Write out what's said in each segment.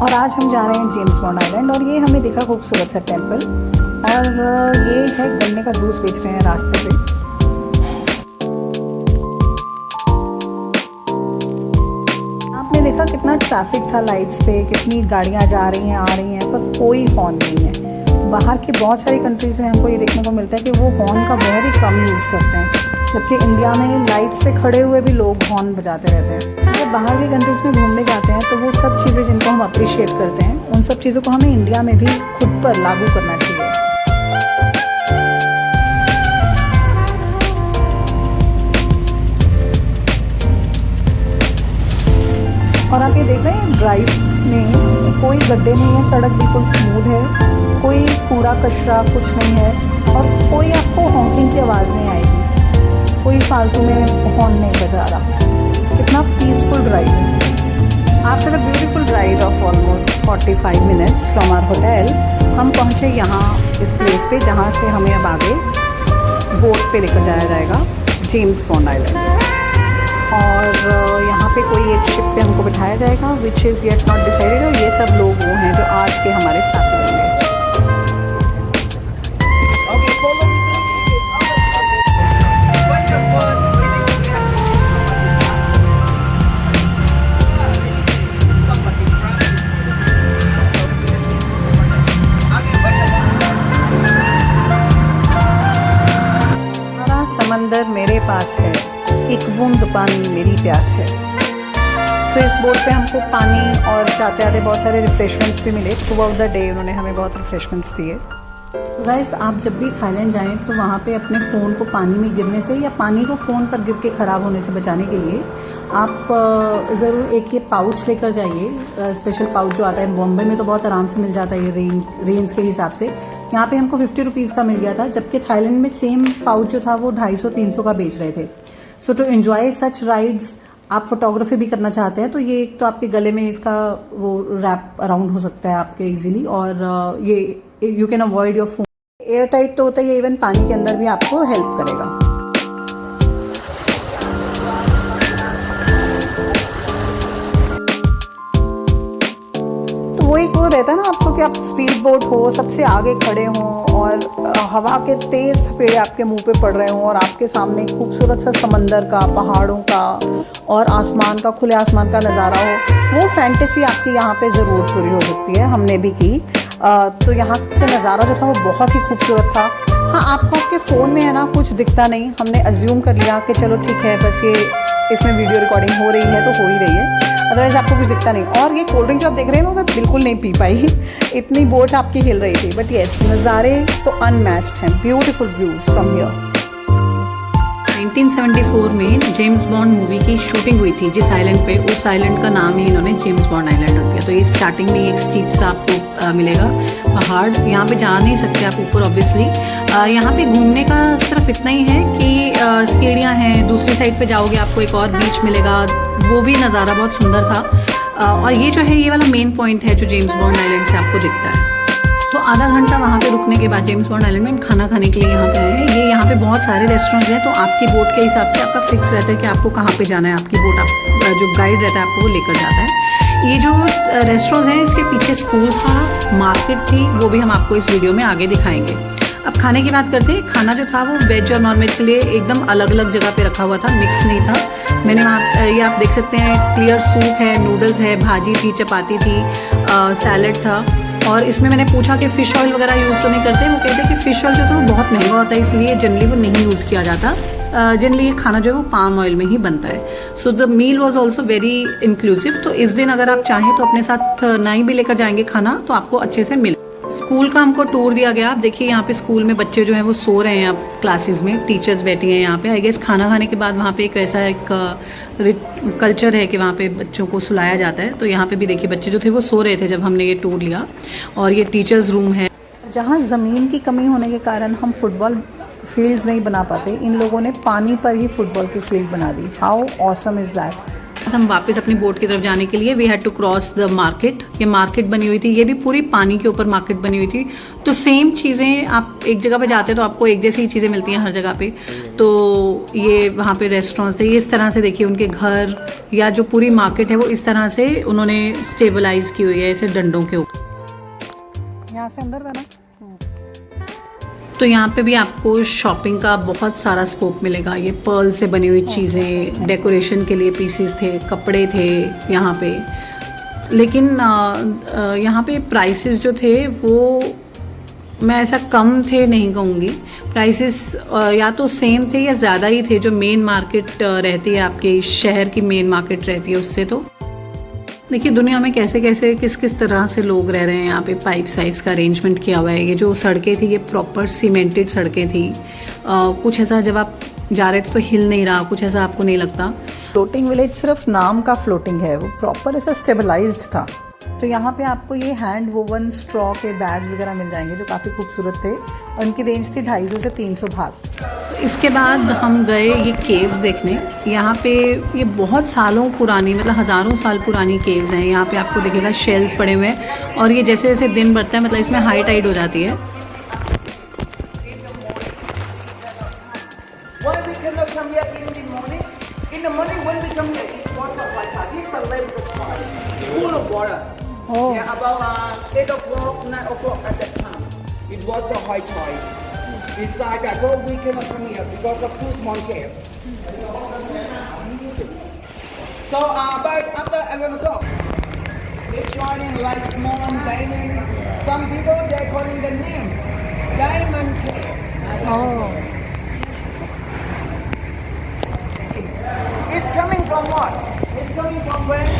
और आज हम जा रहे हैं जेम्स बॉन्ड आइलैंड और ये हमें दिखा खूबसूरत सा टेम्पल और ये है गन्ने का जूस बेच रहे हैं रास्ते पे। आपने देखा कितना ट्रैफिक था लाइट्स पे, कितनी गाड़ियाँ जा रही हैं आ रही हैं, पर कोई हॉर्न नहीं है। बाहर की बहुत सारी कंट्रीज़ में हमको ये देखने को मिलता है कि वो हॉर्न का बहुत ही कम यूज़ करते हैं, जबकि इंडिया में लाइट्स पे खड़े हुए भी लोग हॉर्न बजाते रहते हैं। जब बाहर की कंट्रीज़ में घूमने जाते हैं तो वो सब चीज़ें जिनको हम अप्रिशिएट करते हैं, उन सब चीज़ों को हमें इंडिया में भी खुद पर लागू करना चाहिए। और आप ये देख रहे हैं ड्राइव में कोई गड्ढे नहीं है, सड़क बिल्कुल स्मूथ है, कोई कूड़ा कचरा कुछ नहीं है और कोई आपको हॉकिंग की आवाज़ नहीं आएगी, कोई फालतू में हॉर्न नहीं बजा रहा। कितना पीसफुल ड्राइव है। After a beautiful ride of almost 45 minutes from our hotel, हम पहुँचे यहाँ इस प्लेस पे जहाँ से हमें अब आगे बोट पे लेकर जाया जाएगा जेम्स बॉन्ड आइलैंड। और यहाँ पे कोई एक शिप पे हमको बिठाया जाएगा which is yet not decided. और ये सब लोग वो हैं जो आज के हमारे साथी होंगे। समंदर मेरे पास है, एक बूंद पानी मेरी प्यास है। सो इस बोट पे हमको पानी और जाते आते बहुत सारे रिफ़्रेशमेंट्स भी मिले। थ्रू आउट द डे उन्होंने हमें बहुत रिफ़्रेशमेंट्स दिए। तो गाइस, आप जब भी थाईलैंड जाएं तो वहाँ पे अपने फ़ोन को पानी में गिरने से या पानी को फ़ोन पर गिर के ख़राब होने से बचाने के लिए आप ज़रूर एक ये पाउच लेकर जाइए। स्पेशल पाउच जो आता है बॉम्बे में तो बहुत आराम से मिल जाता है, ये रेंज के हिसाब से। यहाँ पे हमको 50 रुपीज़ का मिल गया था, जबकि थाईलैंड में सेम पाउच जो था वो 250-300 का बेच रहे थे। सो टू एन्जॉय सच राइड्स, आप फोटोग्राफी भी करना चाहते हैं तो ये एक तो आपके गले में इसका वो रैप अराउंड हो सकता है आपके इजीली, और ये you can avoid your phone. Air tight तो होता है, ये इवन पानी के अंदर भी आपको हेल्प करेगा। वो एक वो रहता है ना आपको कि आप स्पीड बोट हो, सबसे आगे खड़े हों और हवा के तेज़ थपेड़े आपके मुंह पे पड़ रहे हों और आपके सामने खूबसूरत सा समंदर का, पहाड़ों का और आसमान का, खुले आसमान का नज़ारा हो। वो फैंटेसी आपकी यहाँ पे ज़रूर पूरी हो सकती है, हमने भी की। तो यहाँ से नज़ारा जो था वो बहुत ही खूबसूरत था। हाँ, आपको आपके फ़ोन में है ना कुछ दिखता नहीं, हमने अज्यूम कर लिया कि चलो ठीक है, बस ये इसमें वीडियो रिकॉर्डिंग हो रही है तो हो ही रही है, अदरवाइज़ आपको कुछ दिखता नहीं। और ये कोल्ड ड्रिंक जो आप देख रहे हैं वो मैं बिल्कुल नहीं पी पाई, इतनी बोट आपकी हिल रही थी। बट येस, नज़ारे तो अनमैच्ड हैं, ब्यूटीफुल व्यूज़ फ्रॉम हियर। 1974 में जेम्स बॉन्ड मूवी की शूटिंग हुई थी जिस आइलैंड पे, उस आइलैंड का नाम ही इन्होंने जेम्स बॉन्ड आइलैंड रख दिया। तो ये स्टार्टिंग में एक स्टीप सा आपको मिलेगा पहाड़, यहाँ पे जा नहीं सकते आप ऊपर ऑब्वियसली। यहाँ पे घूमने का सिर्फ इतना ही है कि सीढ़ियाँ हैं, दूसरी साइड पे जाओगे आपको एक और बीच मिलेगा, वो भी नज़ारा बहुत सुंदर था। और ये जो है ये वाला मेन पॉइंट है जो जेम्स बॉन्ड आइलैंड से आपको दिखता है। तो आधा घंटा वहाँ पे रुकने के बाद जेम्स बॉन्ड आइलैंड में हम खाना खाने के लिए यहाँ पे आए हैं। ये यहाँ पे बहुत सारे रेस्टोरेंट्स हैं, तो आपकी बोट के हिसाब से आपका फिक्स रहता है कि आपको कहाँ पे जाना है। आपकी बोट आप जो गाइड रहता है आपको वो लेकर जाता है। ये जो रेस्टोरेंट्स हैं इसके पीछे स्कूल था, मार्केट थी, वो भी हम आपको इस वीडियो में आगे दिखाएंगे। अब खाने की बात करते हैं। खाना जो था वो वेज और नॉन वेज के लिए एकदम अलग अलग जगह पे रखा हुआ था, मिक्स नहीं था। मैंने वहाँ ये आप देख सकते हैं क्लियर सूप है, नूडल्स है, भाजी थी, चपाती थी, सैलड था। और इसमें मैंने पूछा कि फ़िश ऑयल वगैरह यूज़ तो नहीं करते। वो कहते हैं कि फ़िश ऑयल जो था वो बहुत महंगा होता है, इसलिए जनरली वो नहीं यूज़ किया जाता। जनरली ये खाना जो है वो पाम ऑयल में ही बनता है। So the meal was also very inclusive. तो इस दिन अगर आप चाहें तो अपने साथ नहीं भी लेकर जाएंगे खाना तो आपको अच्छे से मिले। स्कूल का हमको टूर दिया गया। आप देखिए यहाँ पे स्कूल में बच्चे जो हैं वो सो रहे हैं अब क्लासेस में, टीचर्स बैठी हैं यहाँ पे। आई गेस खाना खाने के बाद वहाँ पे एक ऐसा एक कल्चर है कि वहाँ पे बच्चों को सुलाया जाता है। तो यहाँ पे भी देखिए बच्चे जो थे वो सो रहे थे जब हमने ये टूर लिया। और ये टीचर्स रूम है। जहाँ ज़मीन की कमी होने के कारण हम फुटबॉल फील्ड्स नहीं बना पाते, इन लोगों ने पानी पर ही फुटबॉल की फील्ड बना दी। How awesome is that. थे हम वापस अपनी बोट की तरफ जाने के लिए, we had to cross the market. ये मार्केट बनी हुई थी, ये भी पूरी पानी के ऊपर मार्केट बनी हुई थी। तो सेम चीज़ें, आप एक जगह पे जाते हैं तो आपको एक जैसी चीज़ें मिलती हैं हर जगह पे। तो ये वहाँ पे रेस्टोरेंट्स थे, इस तरह से देखिए उनके घर या जो पूरी मार्केट है वो इस तरह से उन्होंने स्टेबलाइज की हुई है ऐसे डंडों के ऊपर। यहाँ से अंदर था ना। तो यहाँ पे भी आपको शॉपिंग का बहुत सारा स्कोप मिलेगा। ये पर्ल से बनी हुई चीज़ें, डेकोरेशन के लिए पीसीस थे, कपड़े थे यहाँ पे। लेकिन यहाँ पे प्राइसेस जो थे वो मैं ऐसा कम थे नहीं कहूँगी, प्राइसेस या तो सेम थे या ज़्यादा ही थे जो मेन मार्केट रहती है, आपके शहर की मेन मार्केट रहती है उससे। तो देखिए दुनिया में कैसे कैसे किस किस तरह से लोग रह रहे हैं। यहाँ पे पाइप्स वाइप्स का अरेंजमेंट किया हुआ है। ये जो सड़कें थी ये प्रॉपर सीमेंटेड सड़कें थी। कुछ ऐसा जब आप जा रहे थे तो हिल नहीं रहा, कुछ ऐसा आपको नहीं लगता। फ्लोटिंग विलेज सिर्फ नाम का फ्लोटिंग है, वो प्रॉपर ऐसा स्टेबलाइज्ड था। तो यहाँ पे आपको ये हैंड वोवन स्ट्रॉ के बैग्स वगैरह मिल जाएंगे जो काफ़ी खूबसूरत थे, और उनकी रेंज थी 250 से 300 भात। तो इसके बाद हम गए ये केव्स देखने। यहाँ पे ये बहुत सालों पुरानी, मतलब हज़ारों साल पुरानी केव्स हैं। यहाँ पे आपको दिखेगा शेल्स पड़े हुए हैं, और ये जैसे जैसे दिन बढ़ता है मतलब इसमें हाई टाइड हो जाती है। Oh. Yeah, about 8 o'clock, 9 o'clock at that time. It was a high tide. Besides that, so we cannot come here because of two small caves. So, but after 11 o'clock, it's running like small diamond. Some people, they're calling the name Diamond Cave. Oh. It's coming from what? It's coming from where?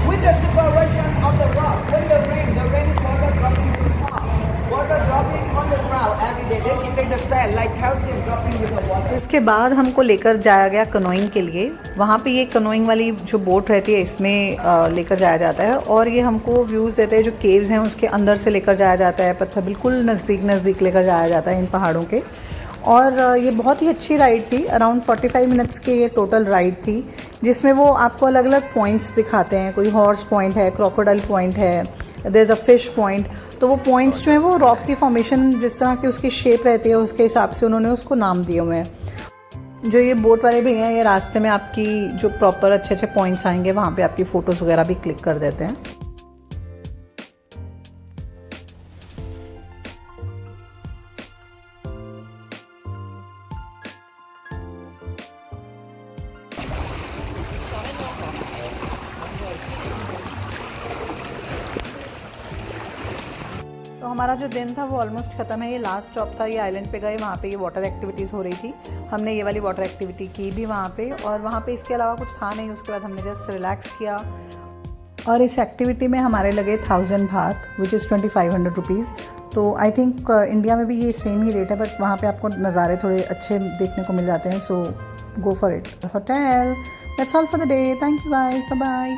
With the separation of the rock, when the rain is water dropping to the top, water dropping on the ground every day, then it takes the sand like calcium dropping with the water. इसके बाद हमको लेकर जाया गया canoeing के लिए। वहाँ पे ये कनोइंग वाली जो बोट रहती है इसमें लेकर जाया जाता है, और ये हमको व्यूज़ देते हैं जो केव्स हैं उसके अंदर से लेकर जाया जाता है। पत्थर बिल्कुल नज़दीक लेकर जाया जाता है इन पहाड़ों के। और ये बहुत ही अच्छी राइड थी। अराउंड 45 मिनट्स की ये टोटल राइड थी, जिसमें वो आपको अलग अलग पॉइंट्स दिखाते हैं। कोई हॉर्स पॉइंट है, क्रोकोडाइल पॉइंट है, there is a fish point. तो वो पॉइंट्स जो हैं वो रॉक की फॉर्मेशन जिस तरह की उसकी शेप रहती है उसके हिसाब से उन्होंने उसको नाम दिए हुए हैं। जो ये बोट वाले भैया हैं ये रास्ते में आपकी जो प्रॉपर अच्छे पॉइंट्स आएंगे वहाँ पे आपकी फ़ोटोज़ वगैरह भी क्लिक कर देते हैं। तो हमारा जो दिन था वो ऑलमोस्ट ख़त्म है। ये लास्ट स्टॉप था, ये आइलैंड पे गए, वहाँ पे ये वाटर एक्टिविटीज़ हो रही थी। हमने ये वाली वाटर एक्टिविटी की भी वहाँ पे, और वहाँ पे इसके अलावा कुछ था नहीं। उसके बाद हमने जस्ट रिलैक्स किया, और इस एक्टिविटी में हमारे लगे 1000 भात विच इज़ 2500 रुपीज़। तो आई थिंक इंडिया में भी ये सेम ही रेट है, बट वहाँ पर आपको नज़ारे थोड़े अच्छे देखने को मिल जाते हैं। So go for it. Hotel, that's all for the day. Thank you guys, bye bye.